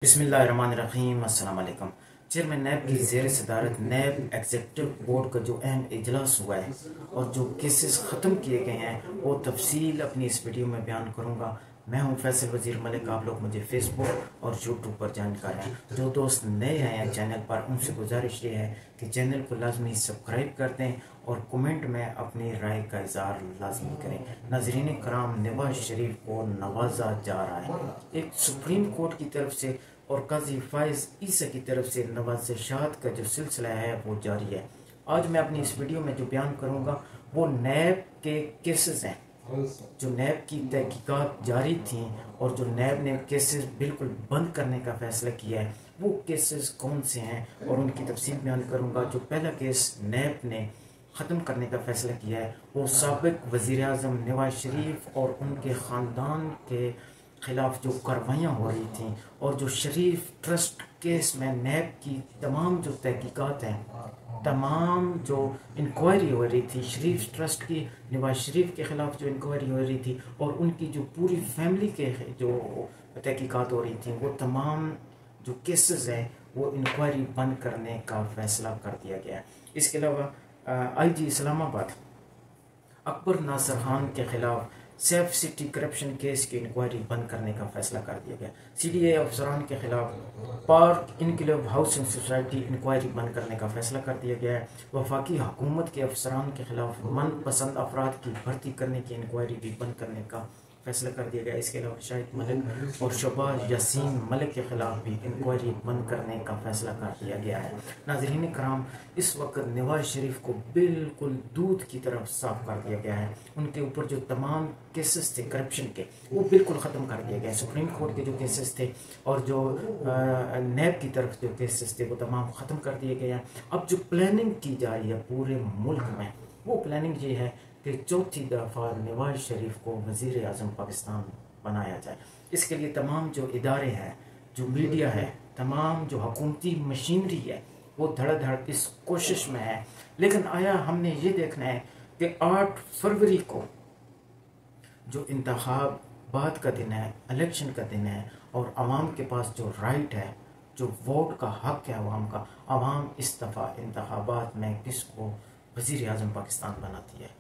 بسم اللہ الرحمن الرحیم۔ السلام علیکم۔ چیئرمین نیب کی زیر صدارت نیب ایگزیکٹو بورڈ کا جو اہم اجلاس ہوا ہے اور جو کیسز ختم کیے گئے ہیں وہ تفصیل اپنی اس ویڈیو میں بیان کروں گا۔ میں ہوں فیصل وزیر ملک، آپ لوگ مجھے فیس بک اور یوٹیوب پر جانکار ہیں۔ جو دوست نئے آئے ہیں چینل پر، ان سے گزارش یہ ہے کہ چینل کو لازمی سبسکرائب کر دیں اور کمنٹ میں اپنی رائے کا اظہار لازمی کریں۔ ناظرین کرام، نواز شریف کو نوازا جا رہا ہے۔ ایک سپریم کورٹ کی طرف سے اور قاضی فائز عیسیٰ کی طرف سے نوازشات کا جو سلسلہ ہے وہ جاری ہے۔ آج میں اپنی اس ویڈیو میں جو بیان کروں گا وہ نیب کے کیسز ہیں، جو نیب کی تحقیقات جاری تھیں اور جو نیب نے کیسز بالکل بند کرنے کا فیصلہ کیا ہے، وہ کیسز کون سے ہیں اور ان کی تفصیل بیان کروں گا۔ جو پہلا کیس نیب نے ختم کرنے کا فیصلہ کیا ہے وہ سابق وزیر اعظم نواز شریف اور ان کے خاندان کے خلاف جو کاروائیاں ہو رہی تھیں اور جو شریف ٹرسٹ کیس میں نیب کی تمام جو تحقیقات ہیں، تمام جو انکوائری ہو رہی تھی شریف ٹرسٹ کی، نواز شریف کے خلاف جو انکوائری ہو رہی تھی اور ان کی جو پوری فیملی کے جو تحقیقات ہو رہی تھیں، وہ تمام جو کیسز ہیں وہ انکوائری بند کرنے کا فیصلہ کر دیا گیا ہے۔ اس کے علاوہ آئی جی اسلام آباد اکبر ناصر خان کے خلاف سیف سٹی کرپشن کیس کی انکوائری بند کرنے کا فیصلہ کر دیا گیا۔ سی ڈی اے افسران کے خلاف پارک انقلاب ہاؤسنگ سوسائٹی انکوائری بند کرنے کا فیصلہ کر دیا گیا ہے۔ وفاقی حکومت کے افسران کے خلاف من پسند افراد کی بھرتی کرنے کی انکوائری بھی بند کرنے کا فیصلہ کر دیا گیا۔ اس کے علاوہ شاہد ملک اور شہباز یاسین ملک کے خلاف بھی انکوائری بند کرنے کا فیصلہ کر دیا گیا ہے۔ ناظرین کرام، اس وقت نواز شریف کو بالکل دودھ کی طرف صاف کر دیا گیا ہے۔ ان کے اوپر جو تمام کیسز تھے کرپشن کے وہ بالکل ختم کر دیا گیا ہے۔ سپریم کورٹ کے جو کیسز تھے اور جو نیب کی طرف جو کیسز تھے وہ تمام ختم کر دیے گئے ہیں۔ اب جو پلاننگ کی جا رہی ہے پورے ملک میں، وہ پلاننگ یہ ہے کہ چوتھی دفعہ نواز شریف کو وزیر اعظم پاکستان بنایا جائے۔ اس کے لیے تمام جو ادارے ہیں، جو میڈیا ہے، تمام جو حکومتی مشینری ہے، وہ دھڑ دھڑ اس کوشش میں ہے۔ لیکن آیا ہم نے یہ دیکھنا ہے کہ 8 فروری کو جو انتخابات کا دن ہے، الیکشن کا دن ہے اور عوام کے پاس جو رائٹ ہے، جو ووٹ کا حق ہے عوام کا، عوام اس دفعہ انتخابات میں کس کو وزیر اعظم پاکستان بناتی ہے۔